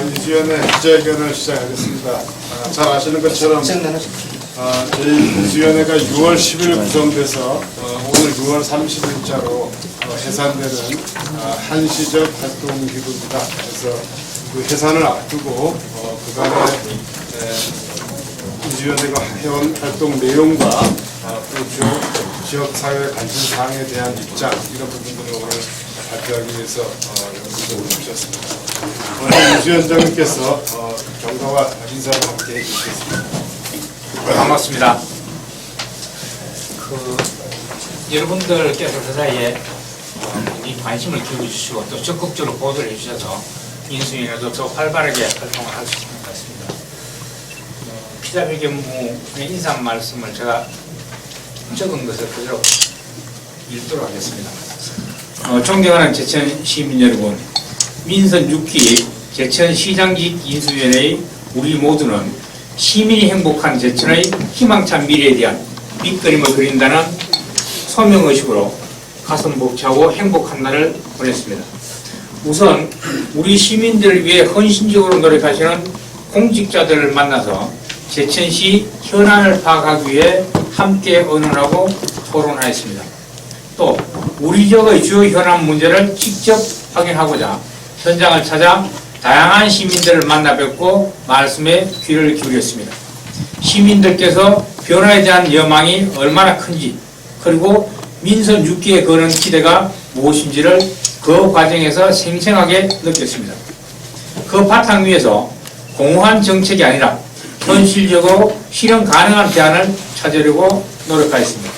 인수위원회 기자회견을 시작하겠습니다. 잘 아시는 것처럼 저희 인수위원회가 6월 10일 구성돼서 오늘 6월 30일자로 해산되는 한시적 활동기구입니다. 그래서 그 해산을 앞두고 그간의 인수위원회가 해온 활동 내용과 그 지역사회 관심사항에 대한 입장 이런 부분들을 오늘 발표하기 위해서 연구를 주셨습니다. 오늘 인수위원장님께서 경과와 인사를 함께 해주시겠습니다. 반갑습니다. 여러분들께서 그 사이에 이 관심을 기울여주시고 또 적극적으로 보도를 해주셔서 인수위에도 더 활발하게 활동을 할 수 있는 것 같습니다. 기자회견문의 인사 말씀을 제가 적은 것을 그대로 읽도록 하겠습니다. 존경하는 제천 시민 여러분, 민선 6기 제천시장직 인수위원회의 우리 모두는 시민이 행복한 제천의 희망찬 미래에 대한 밑그림을 그린다는 소명의식으로 가슴 벅차고 행복한 날을 보냈습니다. 우선 우리 시민들을 위해 헌신적으로 노력하시는 공직자들을 만나서 제천시 현안을 파악하기 위해 함께 의논하고 토론하였습니다. 또 우리 지역의 주요 현안 문제를 직접 확인하고자 현장을 찾아 다양한 시민들을 만나 뵙고 말씀에 귀를 기울였습니다. 시민들께서 변화에 대한 여망이 얼마나 큰지, 그리고 민선 6기에 거는 기대가 무엇인지를 그 과정에서 생생하게 느꼈습니다. 그 바탕 위에서 공허한 정책이 아니라 현실적으로 실현 가능한 대안을 찾으려고 노력하였습니다.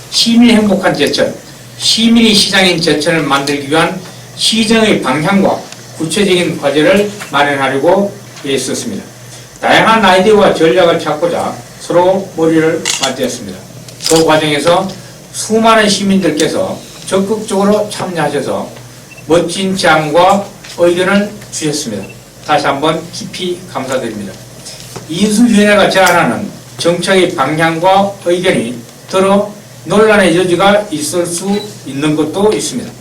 시민이 행복한 제천, 시민이 시장인 제천을 만들기 위한 시정의 방향과 구체적인 과제를 마련하려고 애썼습니다. 다양한 아이디어와 전략을 찾고자 서로 머리를 맞대었습니다. 그 과정에서 수많은 시민들께서 적극적으로 참여하셔서 멋진 제안과 의견을 주셨습니다. 다시 한번 깊이 감사드립니다. 인수위원회가 제안하는 정책의 방향과 의견이 더러 논란의 여지가 있을 수 있는 것도 있습니다.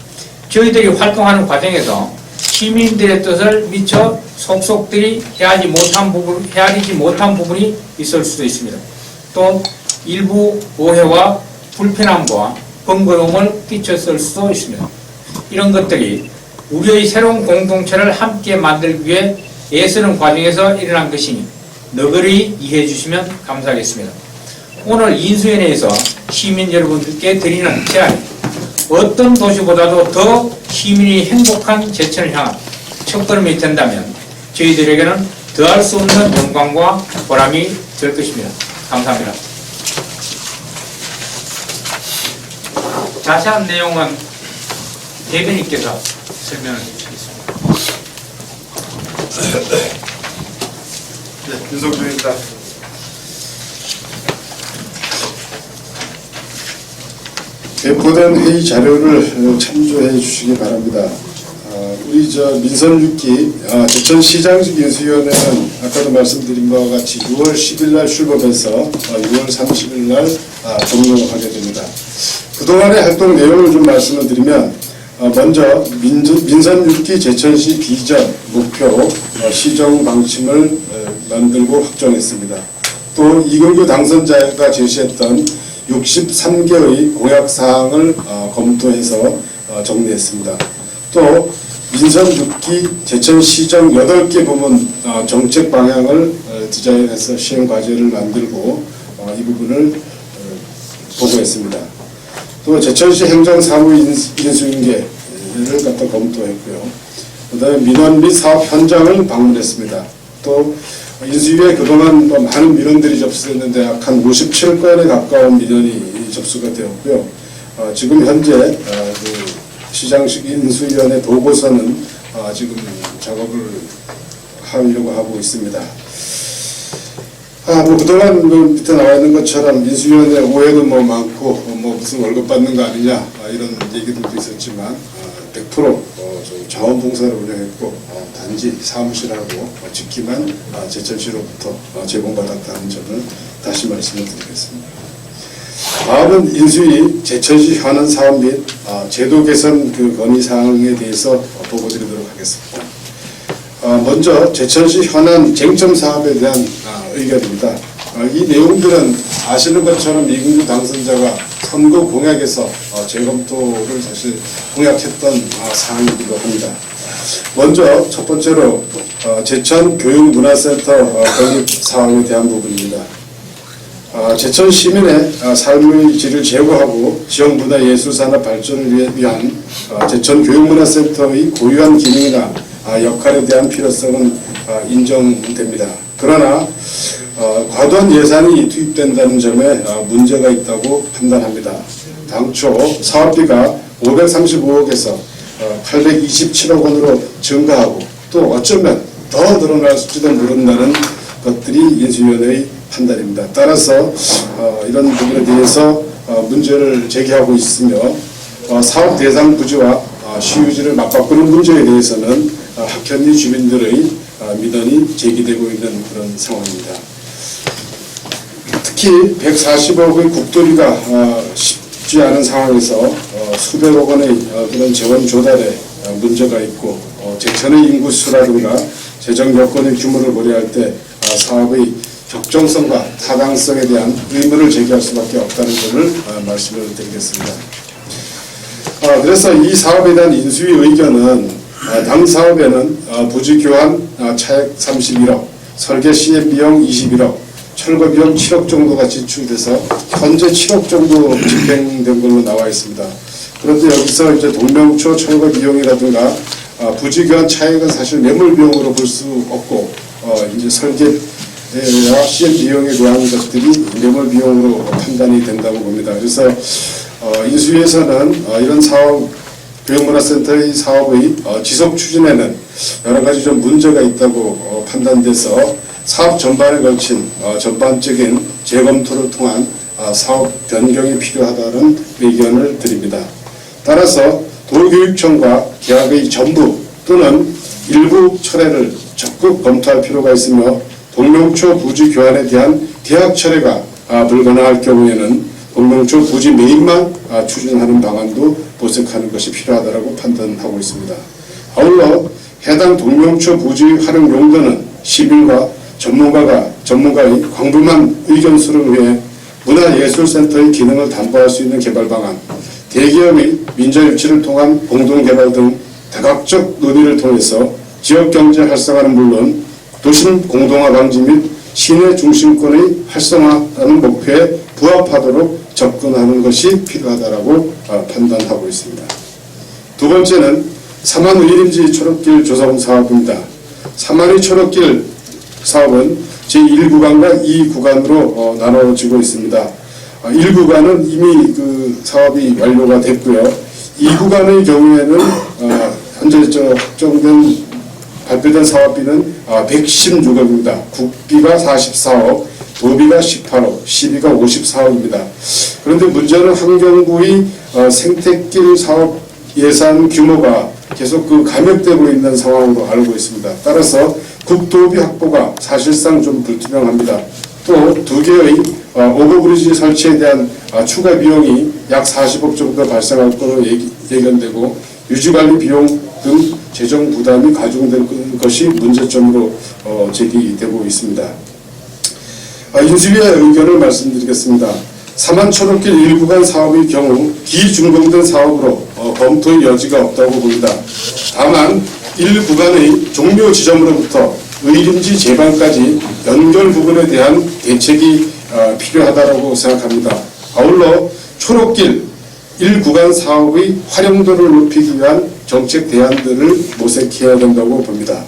저희들이 활동하는 과정에서 시민들의 뜻을 미처 속속들이 헤아리지 못한 부분이 있을 수도 있습니다. 또 일부 오해와 불편함과 번거로움을 끼쳤을 수도 있습니다. 이런 것들이 우리의 새로운 공동체를 함께 만들기 위해 애쓰는 과정에서 일어난 것이니 너그러이 이해해 주시면 감사하겠습니다. 오늘 인수위원회에서 시민 여러분들께 드리는 제안이 어떤 도시보다도 더 시민이 행복한 제천을 향한 첫걸음이 된다면 저희들에게는 더할 수 없는 영광과 보람이 될 것입니다. 감사합니다. 자세한 내용은 대변인께서 설명을 해주시겠습니다. 네, 윤석준입니다. 배포된 회의 자료를 참조해 주시기 바랍니다. 우리 민선 6기 제천시장직 인수위원회는 아까도 말씀드린 바와 같이 6월 10일 날 출범해서 6월 30일 날 종료하게 됩니다. 그동안의 활동 내용을 좀 말씀을 드리면 먼저 민선 6기 제천시 비전, 목표, 시정 방침을 만들고 확정했습니다. 또 이근규 당선자가 제시했던 63개의 공약사항을 검토해서 정리했습니다. 또 민선 6기 제천시정 8개 부문 정책 방향을 디자인해서 시행과제를 만들고 이 부분을 보고했습니다. 또 제천시 행정사무 인수인계를 갖다 검토했고요. 그 다음에 민원 및 사업 현장을 방문했습니다. 또 인수위에 그동안 많은 민원들이 접수됐는데 약 한 57건에 가까운 민원이 접수가 되었고요. 지금 현재 그 시장식 인수위원회 도고서는 지금 작업을 하려고 하고 있습니다. 그동안 밑에 나와 있는 것처럼 인수위원회 오해도 많고 무슨 월급 받는 거 아니냐 이런 얘기들도 있었지만 100% 자원봉사를 운영했고 단지 사무실하고 집기만 제천시로부터 제공받았다는 점을 다시 말씀을 드리겠습니다. 다음은 인수위 제천시 현안 사업 및 제도 개선 그 건의 사항에 대해서 보고드리도록 하겠습니다. 먼저 제천시 현안 쟁점 사업에 대한 의견입니다. 이 내용들은 아시는 것처럼 이근규 당선자가 선거 공약에서 재검토를 사실 공약했던 사항이기도 합니다. 먼저 첫 번째로 제천 교육문화센터 건립 사항에 대한 부분입니다. 제천 시민의 삶의 질을 제고하고 지역 문화예술산업 발전을 위한 제천 교육문화센터의 고유한 기능이나 역할에 대한 필요성은 인정됩니다. 그러나 과도한 예산이 투입된다는 점에 문제가 있다고 판단합니다. 당초 사업비가 535억에서 827억 원으로 증가하고 또 어쩌면 더 늘어날지도 모른다는 것들이 인수위원회의 판단입니다. 따라서 이런 부분에 대해서 문제를 제기하고 있으며 사업 대상 부지와 시유지를 맞바꾸는 문제에 대해서는 학현리 주민들의 민원이 제기되고 있는 그런 상황입니다. 특히 140억의 국도비가 쉽지 않은 상황에서 수백억 원의 그런 재원 조달에 문제가 있고 제천의 인구수라든가 재정 여건의 규모를 고려할 때 사업의 적정성과 타당성에 대한 의문을 제기할 수밖에 없다는 점을 말씀을 드리겠습니다. 그래서 이 사업에 대한 인수위 의견은 당 사업에는 부지 교환 차액 31억, 설계 시행 비용 21억, 철거 비용 7억 정도가 지출돼서 현재 7억 정도 집행된 걸로 나와 있습니다. 그런데 여기서 이제 동명초 철거 비용이라든가 부지 교환 차액은 사실 매몰 비용으로 볼 수 없고 이제 설계와 시행 비용에 대한 것들이 매몰 비용으로 판단이 된다고 봅니다. 그래서 인수위에서는 이런 사업 교육문화센터의 사업의 지속 추진에는 여러 가지 좀 문제가 있다고 판단돼서 사업 전반에 걸친 전반적인 재검토를 통한 사업 변경이 필요하다는 의견을 드립니다. 따라서 도교육청과 계약의 전부 또는 일부 철회를 적극 검토할 필요가 있으며 동명초 부지 교환에 대한 계약 철회가 불가능할 경우에는 동명초 부지 매입만 추진하는 방안도 모색하는 것이 필요하다고 판단하고 있습니다. 아울러 해당 동명초 부지 활용 용도는 시민과 전문가의 광범한 의견 수렴을 위해 문화예술센터의 기능을 담보할 수 있는 개발 방안, 대기업의 민자유치를 통한 공동개발 등 다각적 논의를 통해서 지역경제 활성화는 물론 도심 공동화 방지 및 시내 중심권의 활성화라는 목표에 부합하도록 접근하는 것이 필요하다고 판단하고 있습니다. 두 번째는 삼안 의림지 초록길 조성 사업입니다. 삼안의 초록길 사업은 제1구간과 2구간으로 나눠지고 있습니다. 1구간은 이미 그 사업이 완료가 됐고요. 2구간의 경우에는 현재 확정된 발표된 사업비는 116억입니다. 국비가 44억, 도비가 18억, 시비가 54억입니다. 그런데 문제는 환경부의 생태길 사업 예산 규모가 계속 감액되고 있는 상황으로 알고 있습니다. 따라서 국도비 확보가 사실상 좀 불투명합니다. 또 두 개의 오버브리지 설치에 대한 추가 비용이 약 40억 정도 발생할 것으로 예견되고 유지관리 비용 등 재정 부담이 가중된 것이 문제점으로 제기되고 있습니다. 인수위의 의견을 말씀드리겠습니다. 삼안 초록길 1구간 사업의 경우 기준공된 사업으로 검토의 여지가 없다고 봅니다. 다만 1구간의 종료 지점으로부터 의림지 제방까지 연결 부분에 대한 대책이 필요하다고 생각합니다. 아울러 초록길 1구간 사업의 활용도를 높이기 위한 정책 대안들을 모색해야 된다고 봅니다.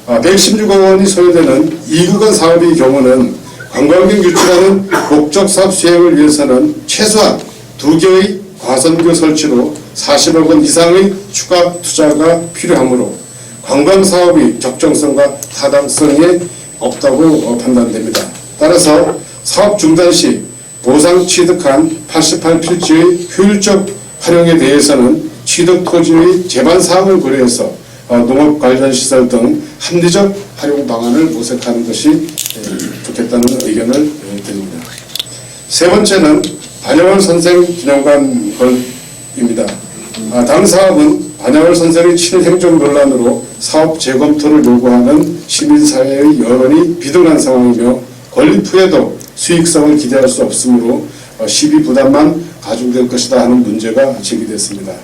116억 원이 소요되는 2구간 사업의 경우는 관광객 유치라는 목적 사업 수행을 위해서는 최소한 2개의 과선교 설치로 40억 원 이상의 추가 투자가 필요하므로 관광사업의 적정성과 타당성이 없다고 판단됩니다. 따라서 사업 중단 시 보상 취득한 88필지의 효율적 활용에 대해서는 취득 토지의 제반 사항을 고려해서 농업 관련 시설 등 합리적 활용 방안을 모색하는 것이 좋겠다는 의견을 드립니다. 세 번째는 반영원 선생 기념관 건입니다. 당 사업은 반야월 선생의 친행정 논란으로 사업 재검토를 요구하는 시민사회의 여론이 비등한 상황이며 건립 후에도 수익성을 기대할 수 없으므로 시비 부담만 가중될 것이다 하는 문제가 제기됐습니다.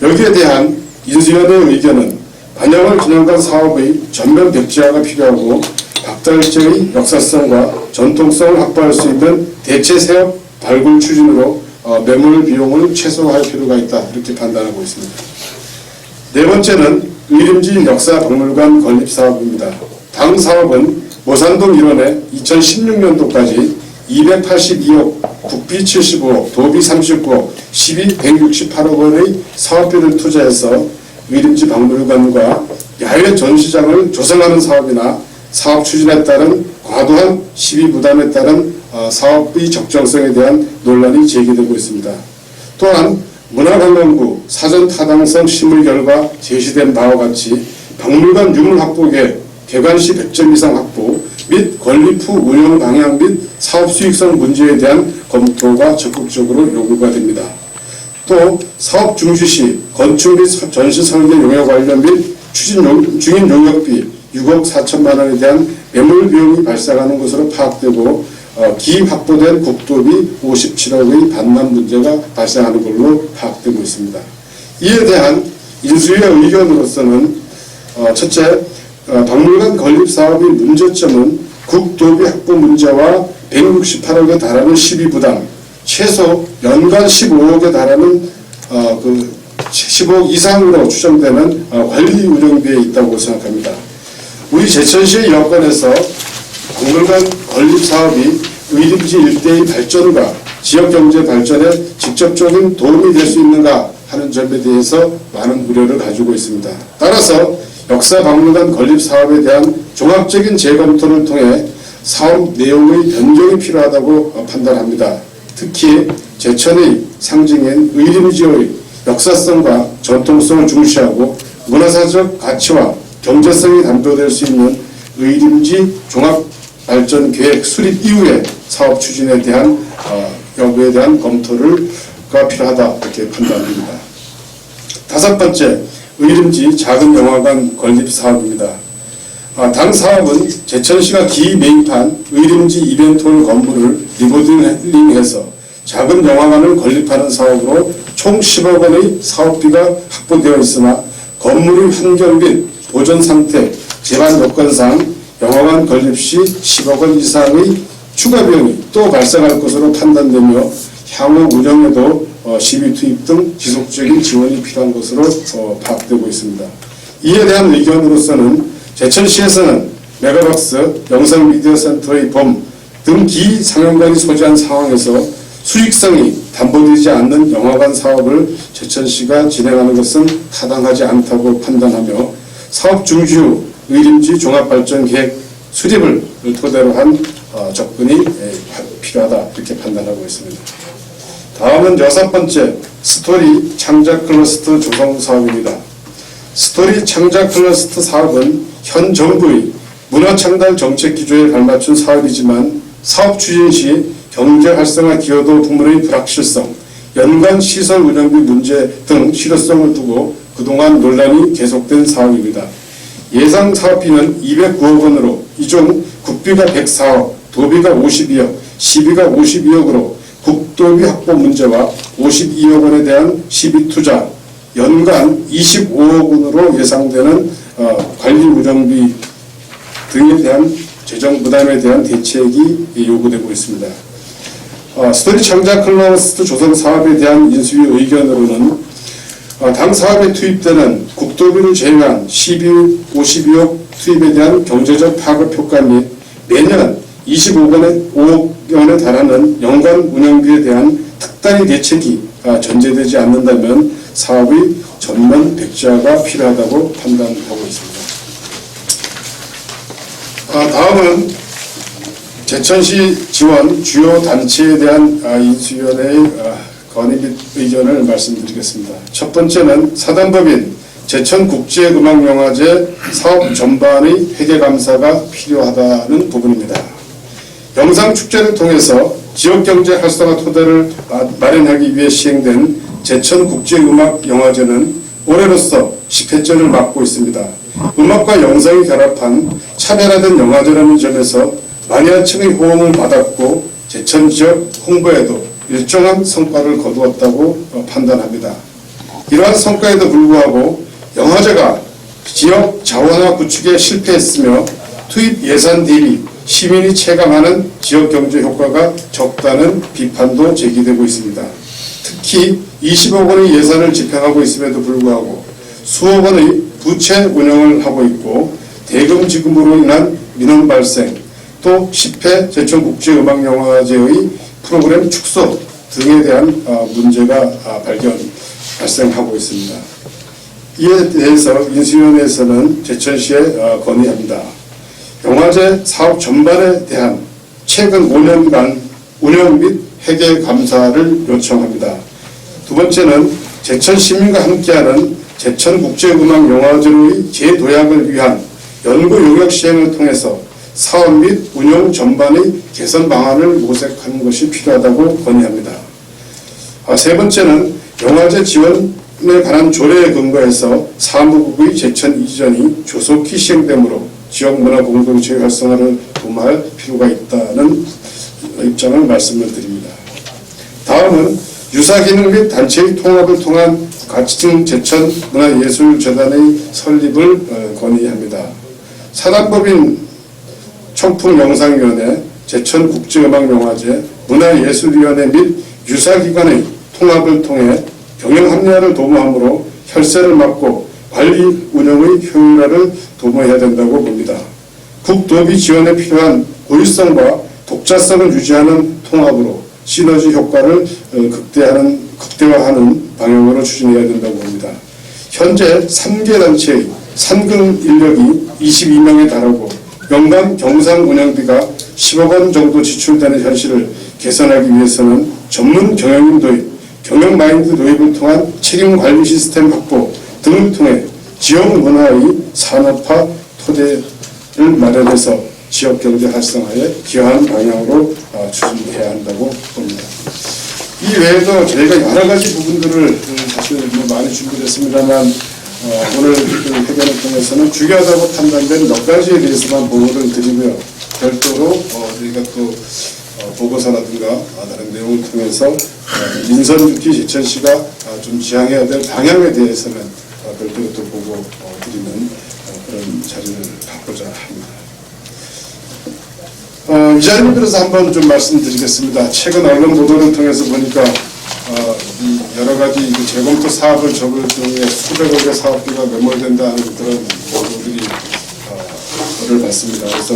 여기에 대한 인수위원회의 의견은 반야월 기념관 사업의 전면 백지화가 필요하고 박달재의 역사성과 전통성을 확보할 수 있는 대체 사업 발굴 추진으로 매몰 비용을 최소화할 필요가 있다 이렇게 판단하고 있습니다. 네 번째는 의림지 역사박물관 건립 사업입니다. 당 사업은 모산동 일원에 2016년도까지 282억, 국비 75억, 도비 39억, 시비 168억 원의 사업비를 투자해서 의림지 박물관과 야외 전시장을 조성하는 사업이나 사업 추진에 따른 과도한 시비 부담에 따른 사업의 적정성에 대한 논란이 제기되고 있습니다. 또한 문화관광부 사전 타당성 심의 결과 제시된 바와 같이 박물관 유물 확보 계획, 개관시 100점 이상 확보 및 건립 후 운영 방향 및 사업 수익성 문제에 대한 검토가 적극적으로 요구가 됩니다. 또 사업 중지 시 건축 및 전시 설계 용역 관련 및 추진 중인 용역비 6억 4천만 원에 대한 매몰 비용이 발생하는 것으로 파악되고 기확보된 국도비 57억의 반납 문제가 발생하는 걸로 파악되고 있습니다. 이에 대한 인수위의 의견으로서는 첫째, 박물관 건립 사업의 문제점은 국도비 확보 문제와 168억에 달하는 시비 부담, 최소 연간 15억에 달하는 15억 이상으로 추정되는 관리 운영비에 있다고 생각합니다. 우리 제천시의 여건에서 박물관 건립 사업이 의림지 일대의 발전과 지역경제 발전에 직접적인 도움이 될 수 있는가 하는 점에 대해서 많은 우려를 가지고 있습니다. 따라서 역사박물관 건립 사업에 대한 종합적인 재검토를 통해 사업 내용의 변경이 필요하다고 판단합니다. 특히 제천의 상징인 의림지의 역사성과 전통성을 중시하고 문화사적 가치와 경제성이 담보될 수 있는 의림지 종합발전계획 수립 이후에 사업 추진에 대한 여부에 대한 검토가 필요하다 이렇게 판단합니다. 다섯 번째, 의림지 작은 영화관 건립 사업입니다. 당 사업은 제천시가 기매입한 의림지 이벤트홀 건물을 리모델링해서 작은 영화관을 건립하는 사업으로 총 10억 원의 사업비가 확보되어 있으나 건물의 환경 및 보존 상태, 제반 여건상 영화관 건립 시 10억 원 이상의 추가 비용이 또 발생할 것으로 판단되며 향후 운영에도 시비 투입 등 지속적인 지원이 필요한 것으로 파악되고 있습니다. 이에 대한 의견으로서는 제천시에서는 메가박스 영상미디어센터의 봄 등 기상영관이 소재한 상황에서 수익성이 담보되지 않는 영화관 사업을 제천시가 진행하는 것은 타당하지 않다고 판단하며 사업 중지 후 의림지 종합발전계획 수립을 토대로 한 접근이 필요하다 이렇게 판단하고 있습니다. 다음은 여섯 번째, 스토리 창작 클러스터 조성 사업입니다. 스토리 창작 클러스터 사업은 현 정부의 문화창달 정책 기조에 발맞춘 사업이지만 사업 추진 시 경제 활성화 기여도 부문의 불확실성, 연관 시설 운영비 문제 등 실효성을 두고 그동안 논란이 계속된 사업입니다. 예상 사업비는 209억 원으로 이 중 국비가 104억, 도비가 52억, 시비가 52억으로 국도비 확보 문제와 52억 원에 대한 시비 투자, 연간 25억 원으로 예상되는 관리 운영비 등에 대한 재정 부담에 대한 대책이 요구되고 있습니다. 스토리 창작 클러스터 조성 사업에 대한 인수위 의견으로는 당 사업에 투입되는 국도비를 제외한 52억 투입에 대한 경제적 파급 효과 및 매년 25억 원에 달하는 연간 운영비에 대한 특단의 대책이 전제되지 않는다면 사업의 전면 백지화가 필요하다고 판단하고 있습니다. 다음은 제천시 지원 주요 단체에 대한 인수위원회의 건의 및 의견을 말씀드리겠습니다. 첫 번째는 사단법인 제천국제음악영화제 사업 전반의 회계감사가 필요하다는 부분입니다. 영상축제를 통해서 지역경제 활성화 토대를 마련하기 위해 시행된 제천국제음악영화제는 올해로서 10회째를 맡고 있습니다. 음악과 영상이 결합한 차별화된 영화제라는 점에서 마니아층의 호응을 받았고 제천 지역 홍보에도 일정한 성과를 거두었다고 판단합니다. 이러한 성과에도 불구하고 영화제가 지역 자원화 구축에 실패했으며 투입 예산 대비 시민이 체감하는 지역 경제 효과가 적다는 비판도 제기되고 있습니다. 특히 20억 원의 예산을 집행하고 있음에도 불구하고 수억 원의 부채 운영을 하고 있고 대금 지급으로 인한 민원 발생, 또 10회 제천국제음악영화제의 프로그램 축소 등에 대한 문제가 발생하고 있습니다. 이에 대해서 인수위원회에서는 제천시에 건의합니다. 영화제 사업 전반에 대한 최근 5년간 운영 및 회계 감사를 요청합니다. 두 번째는 제천 시민과 함께하는 제천국제음악영화제의 재도약을 위한 연구 용역 시행을 통해서 사업 및 운영 전반의 개선 방안을 모색하는 것이 필요하다고 건의합니다. 세 번째는 영화제 지원에 관한 조례에 근거해서 사무국의 제천 이전이 조속히 시행되므로 지역 문화 공동체 활성화를 도모할 필요가 있다는 입장을 말씀을 드립니다. 다음은 유사기능 및 단체의 통합을 통한 가치층 제천 문화예술재단의 설립을 건의합니다. 사단법인 청풍영상위원회, 제천국제음악영화제, 문화예술위원회 및 유사기관의 통합을 통해 경영 합리화를 도모하므로 혈세를 막고 관리 운영의 효율화를 도모해야 된다고 봅니다. 국도비 지원에 필요한 고유성과 독자성을 유지하는 통합으로 시너지 효과를 극대화하는 방향으로 추진해야 된다고 봅니다. 현재 3개 단체의 산근 인력이 22명에 달하고 연간 경상 운영비가 10억 원 정도 지출되는 현실을 개선하기 위해서는 전문 경영인 도입, 경영 마인드 도입을 통한 책임 관리 시스템 확보 등을 통해 지역 문화의 산업화 토대를 마련해서 지역 경제 활성화에 기여하는 방향으로 추진해야 한다고 봅니다. 이 외에도 저희가 여러 가지 부분들을 사실 많이 준비했습니다만 오늘 회견을 통해서는 중요하다고 판단된 몇 가지에 대해서만 보고를 드리고요. 별도로 저희가 또 보고서라든가 다른 내용을 통해서 인선주기 제천시가 좀 지향해야 될 방향에 대해서는 별도로 또 보고 드리는 그런 자리를 갖고자 합니다. 이 자리를 빌어서 한번 좀 말씀드리겠습니다. 최근 언론 보도를 통해서 보니까 여러 가지 재검토 사업을 적을 경우에 수백억의 사업비가 매몰된다는 그런 보도들이 저를 봤습니다. 그래서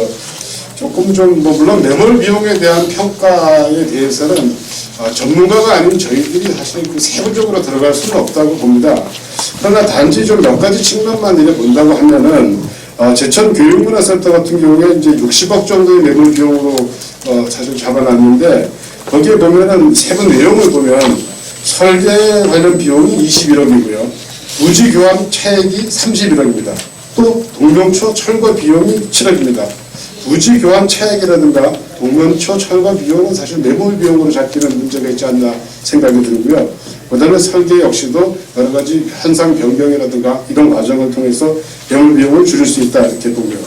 조금 좀 물론 매몰 비용에 대한 평가에 대해서는 전문가가 아닌 저희들이 사실 세부적으로 들어갈 수는 없다고 봅니다. 그러나 단지 좀 몇 가지 측면만 이래 본다고 하면은 제천 교육문화센터 같은 경우에 이제 60억 정도의 매몰 비용으로 사실 잡아놨는데 거기에 보면은 세부 내용을 보면 설계 관련 비용이 21억이고요. 부지 교환 차액이 31억입니다. 또 동명초 철거 비용이 7억입니다. 부지 교환 차액이라든가 동명초 철거 비용은 사실 매몰 비용으로 잡기는 문제가 있지 않나 생각이 들고요. 그 다음에 설계 역시도 여러 가지 현상 변경이라든가 이런 과정을 통해서 매몰 비용을 줄일 수 있다 이렇게 보고요.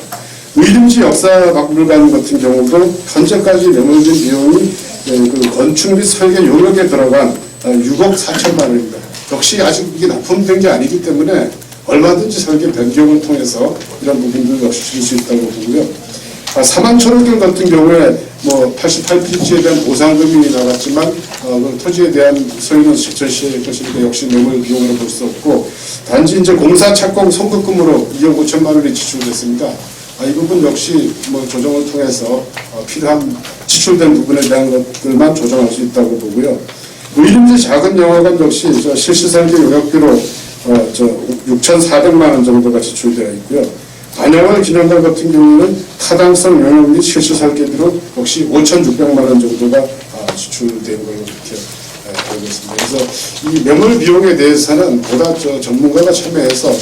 의림지 역사박물관 같은 경우도 현재까지 매몰된 비용이 그 건축 및 설계 용역에 들어간 6억 4천만 원입니다. 역시 아직 이게 납품된 게 아니기 때문에 얼마든지 설계 변경을 통해서 이런 부분들 역시 줄일 수 있다고 보고요. 사만천호경 같은 경우에 88필지에 대한 보상금이 나갔지만 그 토지에 대한 소유는 제천시의 것이니까 역시 매몰 비용으로 볼 수 없고 단지 이제 공사 착공 선급금으로 2억 5천만 원이 지출됐습니다. 이 부분 역시 조정을 통해서 필요한 지출된 부분에 대한 것들만 조정할 수 있다고 보고요. 의림지 작은 영화관 역시 실시설계 용역비로 6,400만 원 정도가 지출되어 있고요. 안영월 기념관 같은 경우는 타당성 용역 및 실시 설계비로 역시 5,600만 원 정도가 지출된 걸로 이렇게 알고 있습니다. 그래서 이 매몰 비용에 대해서는 보다 전문가가 참여해서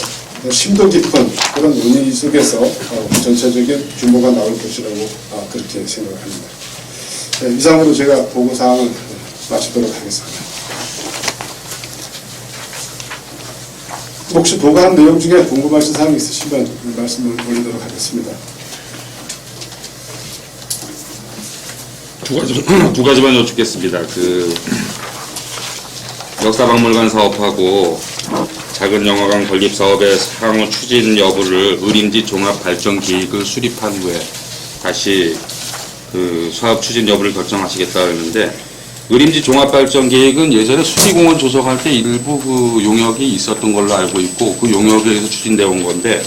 심도 깊은 그런 논의 속에서 전체적인 규모가 나올 것이라고 그렇게 생각합니다. 이상으로 제가 보고사항을 마치도록 하겠습니다. 혹시 보고한 내용 중에 궁금하신 사항이 있으시면 말씀을 올리도록 하겠습니다. 두 가지만 여쭙겠습니다. 역사박물관 사업하고 작은 영화관 건립 사업의 향후 추진 여부를 의림지 종합 발전 계획을 수립한 후에 다시 사업 추진 여부를 결정하시겠다 했는데, 의림지 종합 발전 계획은 예전에 수리공원 조성할 때 일부 용역이 있었던 걸로 알고 있고, 그 용역에 의해서 추진되어 온 건데,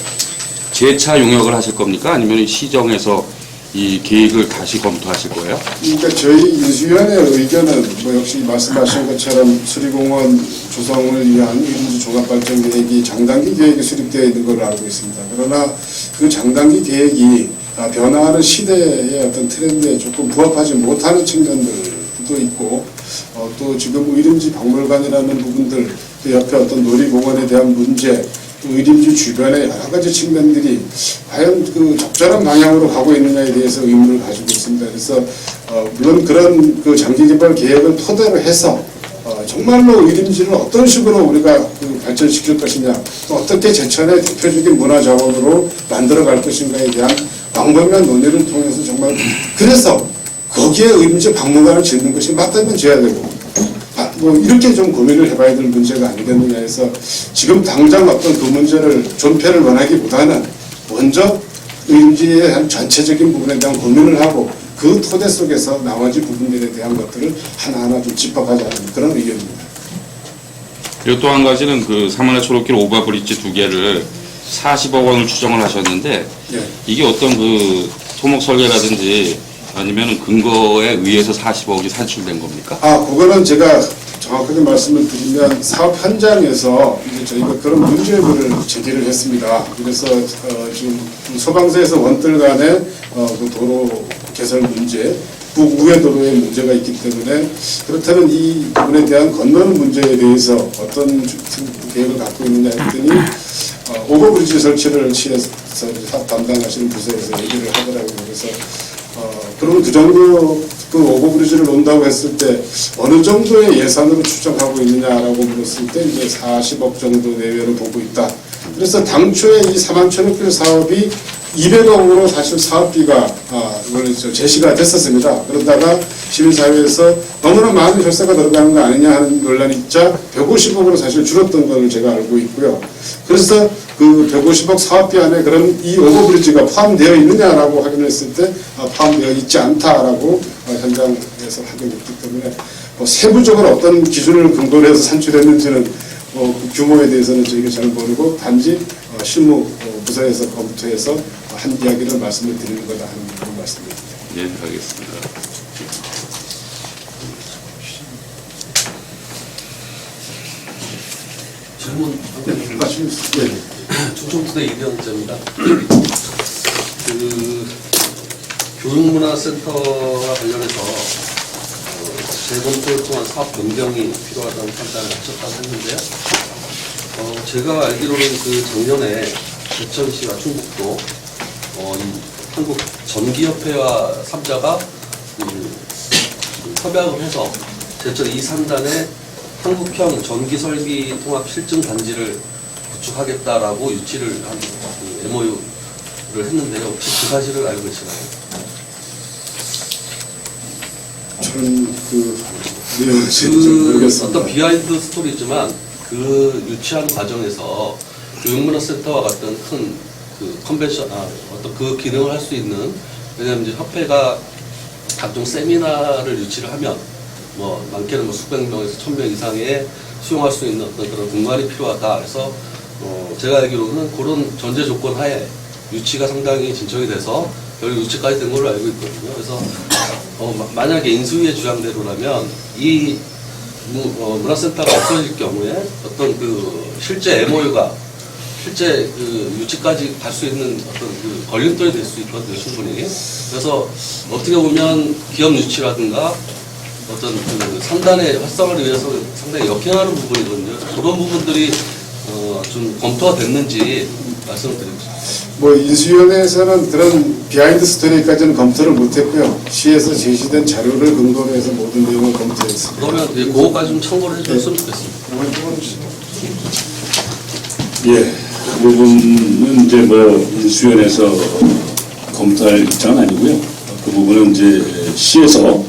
재차 용역을 하실 겁니까? 아니면 시정해서 이 계획을 다시 검토하실 거예요? 그러니까 저희 인수위원회의 의견은 역시 말씀하신 것처럼 수리공원 조성을 위한 의림지 종합발전 계획이 장단기 계획이 수립되어 있는 걸로 알고 있습니다. 그러나 그 장단기 계획이 변화하는 시대의 어떤 트렌드에 조금 부합하지 못하는 측면들도 있고, 또 지금 의림지 박물관이라는 부분들, 그 옆에 어떤 놀이공원에 대한 문제, 의림지 주변의 여러 가지 측면들이 과연 적절한 방향으로 가고 있느냐에 대해서 의문을 가지고 있습니다. 그래서 물론 그런 장기 개발 계획을 토대로 해서 정말로 의림지를 어떤 식으로 우리가 발전시킬 것이냐, 또 어떻게 제천의 대표적인 문화 자원으로 만들어갈 것인가에 대한 광범위한 논의를 통해서 정말, 그래서 거기에 의림지 박물관을 짓는 것이 맞다면 지어야 되고, 이렇게 좀 고민을 해봐야 될 문제가 아니겠느냐 해서 지금 당장 어떤 그 문제를 존폐를 원하기보다는 먼저 의림지에 대한 전체적인 부분에 대한 고민을 하고, 그 토대 속에서 나머지 부분들에 대한 것들을 하나하나 좀 짚어가자는 그런 의견입니다. 그리고 또 한 가지는 사만의 초록길 오버브리지 2개를 40억 원을 추정을 하셨는데, 예. 이게 어떤 토목 설계라든지 아니면 근거에 의해서 40억이 산출된 겁니까? 그거는 제가 정확하게 말씀을 드리면 사업 현장에서 이제 저희가 그런 문제들을 제기를 했습니다. 그래서 지금 소방서에서 원들 간의 그 도로 개설 문제, 우회 도로에 문제가 있기 때문에, 그렇다면 이 부분에 대한 건너는 문제에 대해서 어떤 계획을 갖고 있느냐 했더니 오버브리지 설치를 시에서 담당하시는 부서에서 얘기를 하더라고요. 그래서 그러면 그 정도 오버브리지를 놓는다고 했을 때 어느 정도의 예산으로 추정하고 있느냐라고 물었을 때 이제 40억 정도 내외로 보고 있다. 그래서 당초에 이 4만천억길 사업이 200억으로 사실 사업비가 제시가 됐었습니다. 그러다가 시민사회에서 너무나 많은 혈세가 들어가는 거 아니냐 하는 논란이 있자 150억으로 사실 줄었던 걸 제가 알고 있고요. 그래서 그 150억 사업비 안에 그럼 이 오버브리지가 포함되어 있느냐라고 확인했을 때 포함되어 있지 않다라고 현장에서 확인했기 때문에 세부적으로 어떤 기준을 근거로 해서 산출했는지는 그 규모에 대해서는 저희가 잘 모르고 단지 실무 부서에서 검토해서 한 이야기를 말씀을 드리는 거다 하는 그런 말씀입니다. 예, 알겠습니다. 질문 충청부대 이병자입니다. 교육문화센터와 관련해서 재검토를 통한 사업 변경이 필요하다는 판단을 하셨다고 했는데요. 제가 알기로는 작년에 대천시와 충북도 한국 전기협회와 3자가 협약을 해서 대천 2, 3단에 한국형 전기설비 통합 실증 단지를 구축하겠다라고 유치를 한 MOU를 했는데요. 혹시 그 사실을 알고 계시나요? 저는 모르겠습니다. 어떤 비하인드 스토리지만 그 유치한 과정에서 교육문화센터와 같은 큰 컨벤션, 어떤 그 기능을 할 수 있는, 왜냐하면 이제 협회가 각종 세미나를 유치를 하면 많게는 수백 명에서 1000명 이상의 수용할 수 있는 어떤 그런 공간이 필요하다. 그래서 제가 알기로는 그런 전제 조건 하에 유치가 상당히 진척이 돼서 결국 유치까지 된 걸로 알고 있거든요. 그래서 만약에 인수위의 주장대로라면 이 문화센터가 없어질 경우에 어떤 실제 MOU가 실제 유치까지 갈 수 있는 어떤 걸림돌이 될 수 있거든요, 충분히. 그래서 어떻게 보면 기업 유치라든가 어떤 상단의 활성화를 위해서 상당히 역행하는 부분이거든요. 그런 부분들이 좀 검토가 됐는지 말씀을 드리고 싶습니다. 인수위원회에서는 그런 비하인드 스토리까지는 검토를 못했고요. 시에서 제시된 자료를 근거로 해서 모든 내용을 검토했습니다. 그러면 그거까지 좀 참고를 해줬으면 좋겠습니다. 예, 그 부분은 이제 뭐 인수위원회에서 검토할 입장은 아니고요. 그 부분은 이제 시에서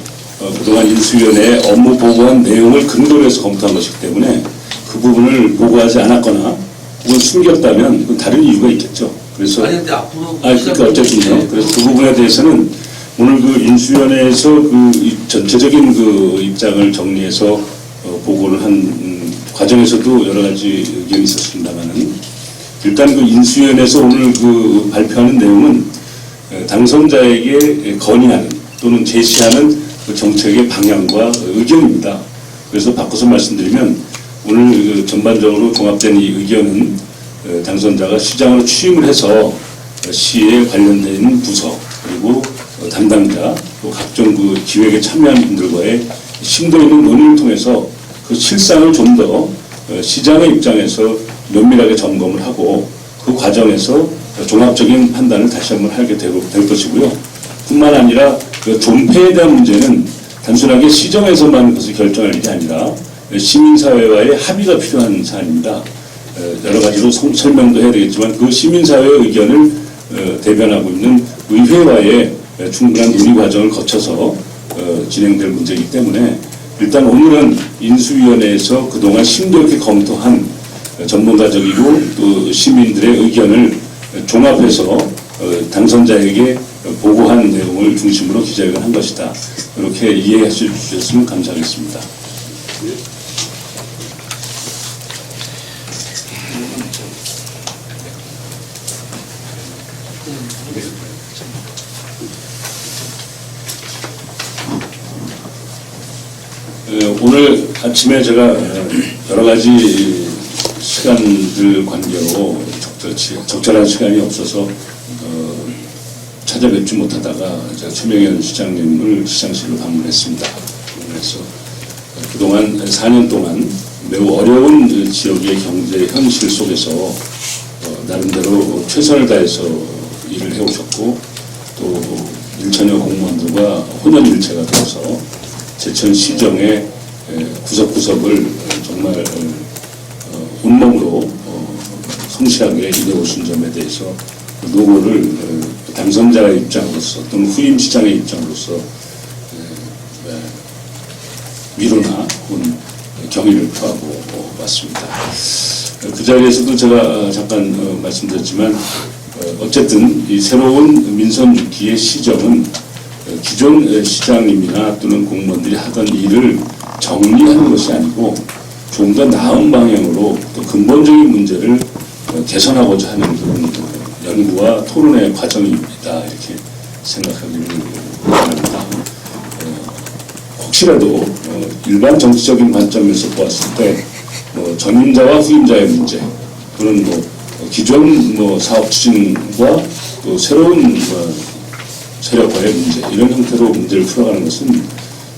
그동안 인수위원회에 업무 보고한 내용을 근거로 해서 검토한 것이기 때문에 그 부분을 보고하지 않았거나 혹은 숨겼다면 그건 다른 이유가 있겠죠. 그래서 아니 근데 앞으로 그러니까 어쨌든요. 그래서 그 부분에 대해서는 오늘 그 인수위원회에서 그 전체적인 그 입장을 정리해서 보고를 한 과정에서도 여러 가지 의견이 있었습니다만은 일단 그 인수위원회에서 오늘 그 발표하는 내용은 당선자에게 건의하는 또는 제시하는 그 정책의 방향과 의견입니다. 그래서 바꿔서 말씀드리면 오늘 그 전반적으로 종합된 이 의견은 당선자가 시장으로 취임을 해서 시에 관련되어 있는 부서 그리고 담당자 또 각종 그 기획에 참여한 분들과의 심도 있는 논의를 통해서 그 실상을 좀 더 시장의 입장에서 면밀하게 점검을 하고 그 과정에서 종합적인 판단을 다시 한번 하게 될 것이고요. 뿐만 아니라 그 존폐에 대한 문제는 단순하게 시정에서만 그것을 결정할 일이 아니라 시민사회와의 합의가 필요한 사안입니다. 여러 가지로 설명도 해야 되겠지만 그 시민사회의 의견을 대변하고 있는 의회와의 충분한 논의 과정을 거쳐서 진행될 문제이기 때문에 일단 오늘은 인수위원회에서 그동안 심도 있게 검토한 전문가적이고 또 시민들의 의견을 종합해서 당선자에게 보고한 내용을 중심으로 기자회견한 것이다. 이렇게 이해해 주셨으면 감사하겠습니다. 오늘 아침에 제가 여러 가지 시간들 관계로 적절한 시간이 없어서 찾아뵙지 못하다가 제가 최명현 시장님을 시장실로 방문했습니다. 그래서 그동안 4년 동안 매우 어려운 지역의 경제 현실 속에서 나름대로 최선을 다해서 일을 해오셨고 또 일천여 공무원들과 혼연일체가 되어서 제천 시정의 구석구석을 정말 온몸으로 성실하게 일해오신 점에 대해서 노고를 당선자의 입장으로서 또는 후임 시장의 입장으로서 위로나 혹은 경의를 표하고 왔습니다. 그 자리에서도 제가 잠깐 말씀드렸지만 어쨌든 이 새로운 민선 6기의 시정은 기존 시장님이나 또는 공무원들이 하던 일을 정리하는 것이 아니고 좀 더 나은 방향으로 또 근본적인 문제를 개선하고자 하는 그런 연구와 토론의 과정입니다. 이렇게 생각하기를 바랍니다. 혹시라도 일반 정치적인 관점에서 보았을 때 전임자와 후임자의 문제 또는 기존 사업 추진과 또 새로운 세력과의 문제 이런 형태로 문제를 풀어가는 것은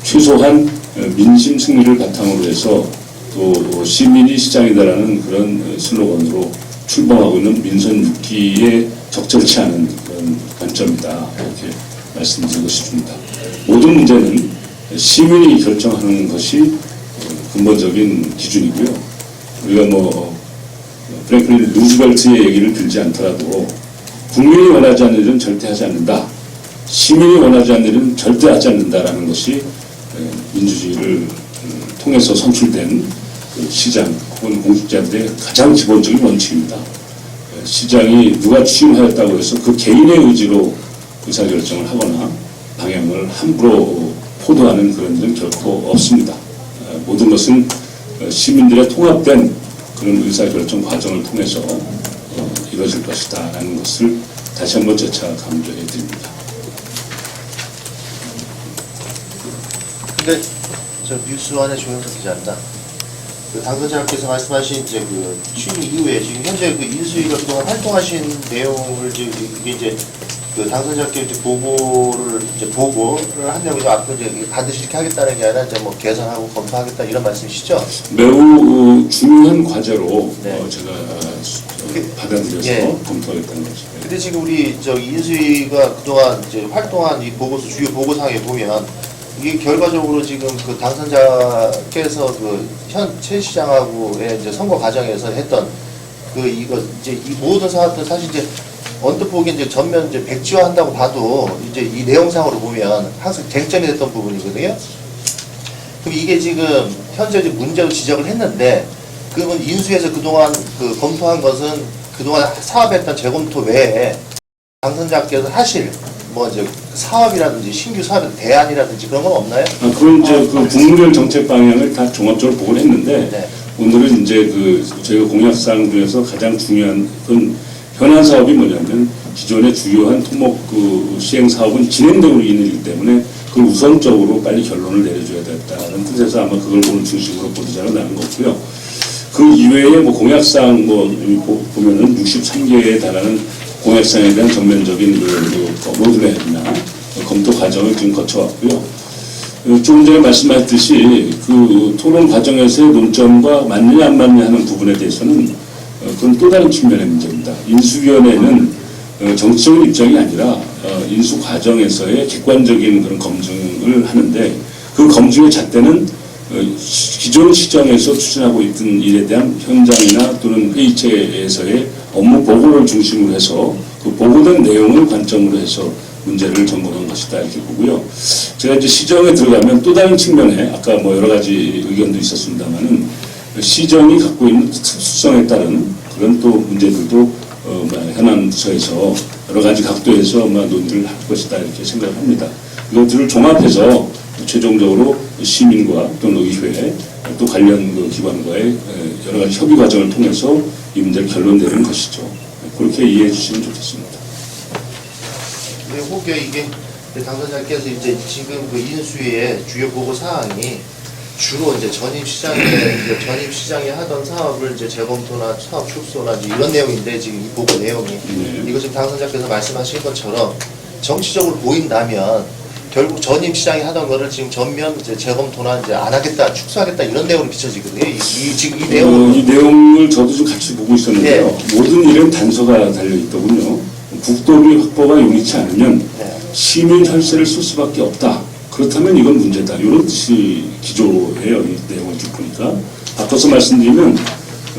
최소한 민심 승리를 바탕으로 해서 또 시민이 시장이다라는 그런 슬로건으로 출범하고 있는 민선 6기에 적절치 않은 그런 관점이다 이렇게 말씀드리고 싶습니다. 모든 문제는 시민이 결정하는 것이 근본적인 기준이고요. 우리가 프랭클린 루즈벨트의 얘기를 들지 않더라도 국민이 원하지 않는 일은 절대 하지 않는다. 시민이 원하지 않는 일은 절대 하지 않는다라는 것이 민주주의를 통해서 선출된 시장 혹은 공직자들의 가장 기본적인 원칙입니다. 시장이 누가 취임하였다고 해서 그 개인의 의지로 의사결정을 하거나 방향을 함부로 포도하는 그런 일은 결코 없습니다. 모든 것은 시민들의 통합된 그런 의사결정 과정을 통해서 이루어질 것이다 라는 것을 다시 한번 재차 강조해 드립니다. 근데 저 뉴스원의 조영석 기자입니다. 당선자께서 말씀하신 이제 그 취임 이후에 지금 현재 그 인수위가 그동안 활동하신 내용을 이게 그 당선자께 이제 보고를 한다고 앞으로 이제 반드시 이렇게 하겠다는 게 아니라 이제 개선하고 검토하겠다 이런 말씀이시죠? 매우 중요한 과제로 네. 제가 받아들여서 예. 검토하겠다는 거죠. 근데 지금 우리 인수위가 그동안 이제 활동한 이 보고서 주요 보고사항에 보면 이게 결과적으로 지금 그 당선자께서 그 현 최 시장하고의 이제 선거 과정에서 했던 이거 이제 이 모든 사업들 사실 이제 언뜻 보기 이제 전면 이제 백지화한다고 봐도 이제 이 내용상으로 보면 항상 쟁점이 됐던 부분이거든요. 그럼 이게 지금 현재 이제 문제로 지적을 했는데 그러면 인수에서 그동안 그 검토한 것은 그동안 사업했던 재검토 외에 당선자께서 하실 뭐 이제 사업이라든지 신규 사업 대안이라든지 그런 건 없나요? 그건 이제 그 국무별 정책 방향을 다 종합적으로 보고는 했는데 네. 오늘은 이제 그 저희가 공약사항 중에서 가장 중요한 건 현안 사업이 뭐냐면 기존의 주요한 토목 그 시행 사업은 진행되고 있는 일이기 때문에 그걸 우선적으로 빨리 결론을 내려줘야 되겠다는 뜻에서 아마 그걸 오늘 중심으로 보도자료 나는 거고요. 그 이외에 뭐 공약사항 뭐 보면은 63개에 달하는 공약사항에 대한 전면적인 로드맵이나 검토 과정을 지금 거쳐왔고요. 조금 전에 말씀하셨듯이 그 토론 과정에서의 논점과 맞느냐 안 맞느냐 하는 부분에 대해서는 그건 또 다른 측면의 문제입니다. 인수위원회는 정치적인 입장이 아니라 인수 과정에서의 객관적인 그런 검증을 하는데 그 검증의 잣대는 기존 시정에서 추진하고 있던 일에 대한 현장이나 또는 회의체에서의 업무 보고를 중심으로 해서 그 보고된 내용을 관점으로 해서 문제를 점검한 것이다 이렇게 보고요. 제가 이제 시정에 들어가면 또 다른 측면에 아까 뭐 여러 가지 의견도 있었습니다만은 시정이 갖고 있는 특수성에 따른 그런 또 문제들도 현안 부서에서 여러 가지 각도에서 논의를 할 것이다 이렇게 생각을 합니다. 이것들을 종합해서 최종적으로 시민과 또는 의회 또 관련 그 기관과의 여러 가지 협의 과정을 통해서 이 문제를 결론 내리는 것이죠. 그렇게 이해해 주시면 좋겠습니다. 네, 혹여 이게 당선자께서 이제 지금 그 인수위의 주요 보고 사항이 주로 이제 전입시장에 하던 사업을 이제 재검토나 사업 축소나 이제 이런 내용인데 지금 이 보고 내용이 이거 지금 당선자께서 말씀하신 것처럼 정치적으로 보인다면 결국 전입시장에 하던 거를 지금 전면 이제 재검토나 이제 안 하겠다, 축소하겠다 이런 내용으로 비춰지거든요. 지금 이 내용 이 내용을 저도 좀 같이 보고 있었는데요. 모든 일은 단서가 달려 있더군요. 국도비 확보가 용이치 않으면 시민 혈세를 쓸 수밖에 없다. 그렇다면 이건 문제다. 이런 뜻이 기조예요. 이 내용을 쭉 보니까. 바꿔서 말씀드리면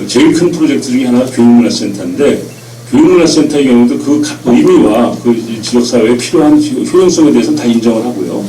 제일 큰 프로젝트 중에 하나가 교육문화센터인데 교육문화센터의 경우도 그 의미와 그 지역사회에 필요한 효용성에 대해서는 다 인정을 하고요.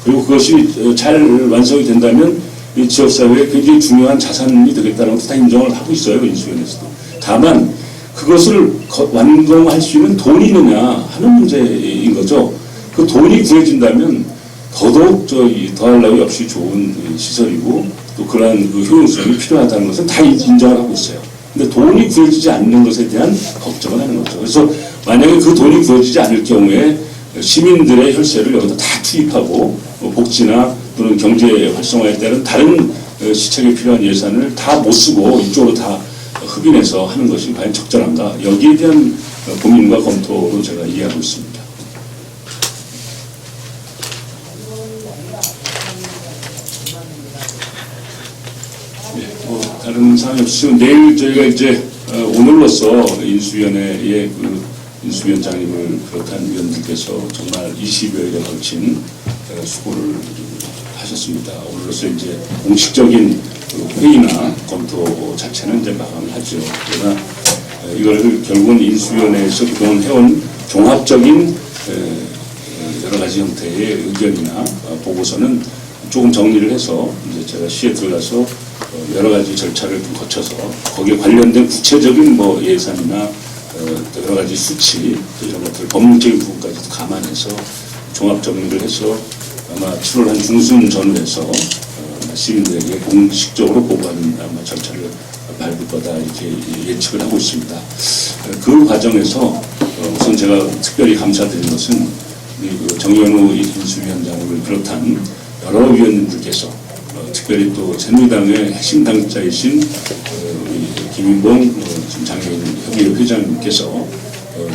그리고 그것이 잘 완성이 된다면 이 지역사회에 굉장히 중요한 자산이 되겠다는 것도 다 인정을 하고 있어요. 인수위원회에서도. 다만 그것을 완공할 수 있는 돈이 있느냐 하는 문제인 거죠. 그 돈이 구해진다면 더더욱 더하려고 역시 좋은 시설이고 또 그러한 그 효용성이 필요하다는 것은 다 인정을 하고 있어요. 근데 돈이 구해지지 않는 것에 대한 걱정을 하는 거죠. 그래서 만약에 그 돈이 구해지지 않을 경우에 시민들의 혈세를 여기다 다 투입하고 복지나 또는 경제 활성화에 따른 다른 시책에 필요한 예산을 다 못 쓰고 이쪽으로 다 흡인해서 하는 것이 과연 적절한가? 여기에 대한 고민과 검토로 제가 이해하고 있습니다. 다른 사항이 없으시면 내일 저희가 이제 오늘로써 인수위원회의 그 인수위원장님을 비롯한 위원들께서 정말 20여일에 걸친 수고를 하셨습니다. 오늘로써 이제 공식적인 회의나 검토 자체는 이제 마감을 하죠. 그러나 이걸 결국은 인수위원회에서 그동안 해온 종합적인 여러 가지 형태의 의견이나 보고서는 조금 정리를 해서 이제 제가 시에 들어가서 여러 가지 절차를 좀 거쳐서 거기에 관련된 구체적인 뭐 예산이나 여러 가지 수치 이런 것들 법률적인 부분까지도 감안해서 종합 정리를 해서 아마 7월 한 중순 전후에서 시민들에게 공식적으로 보고하는 아마 절차를 밟을 거다 이렇게 예측을 하고 있습니다. 그 과정에서 우선 제가 특별히 감사드린 것은 정현우 인수위원장을 비롯한 여러 위원님들께서 특별히 또 새누리당의 핵심 당자이신 김인봉 지금 장애인 협의회 회장님께서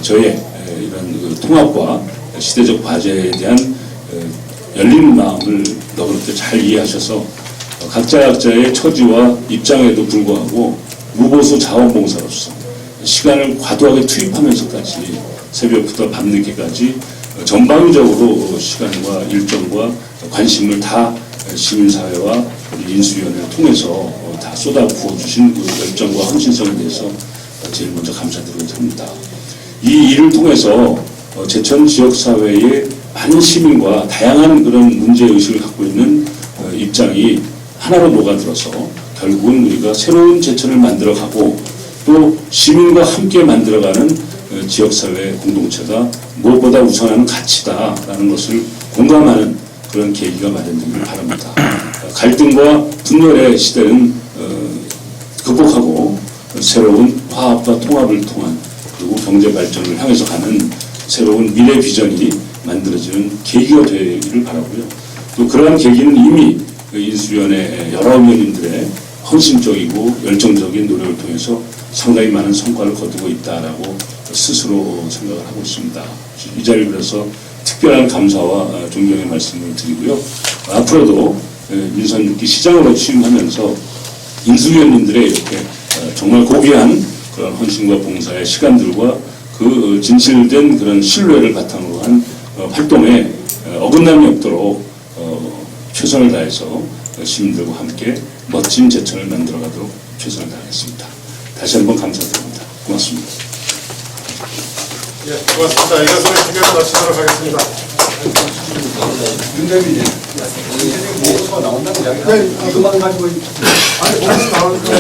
저의 이런 통합과 시대적 과제에 대한 열린 마음을 너그럽게 잘 이해하셔서 각자의 처지와 입장에도 불구하고 무보수 자원봉사로서 시간을 과도하게 투입하면서까지 새벽부터 밤늦게까지 전방위적으로 시간과 일정과 관심을 다 시민사회와 인수위원회를 통해서 다 쏟아부어 주신 그 열정과 헌신성에 대해서 제일 먼저 감사드리고 합니다. 이 일을 통해서 제천 지역사회의 많은 시민과 다양한 그런 문제의식을 갖고 있는 입장이 하나로 녹아들어서 결국은 우리가 새로운 제천을 만들어가고 또 시민과 함께 만들어가는 지역사회 공동체가 무엇보다 우선하는 가치다라는 것을 공감하는 그런 계기가 마련되길 바랍니다. 갈등과 분열의 시대는 극복하고 새로운 화합과 통합을 통한 그리고 경제 발전을 향해서 가는 새로운 미래 비전이 만들어지는 계기가 되기를 바라고요. 또 그러한 계기는 이미 인수위원회 여러 의원님들의 헌신적이고 열정적인 노력을 통해서 상당히 많은 성과를 거두고 있다라고 스스로 생각을 하고 있습니다. 이 자리를 빌어서 특별한 감사와 존경의 말씀을 드리고요. 앞으로도 민선 6기 시장으로 취임하면서 인수위원님들의 이렇게 정말 고귀한 그런 헌신과 봉사의 시간들과 그 진실된 그런 신뢰를 바탕으로 한 활동에 어긋남이 없도록 최선을 다해서 시민들과 함께 멋진 제천을 만들어가도록 최선을 다하겠습니다. 다시 한번 감사드립니다. 고맙습니다. 예, 고맙습니다. 이것으로 기회를 마치도록 하겠습니다. 윤대빈이 보고서가 나온다는 이야기가 이것만 가지고 아니 보고서 나오는 거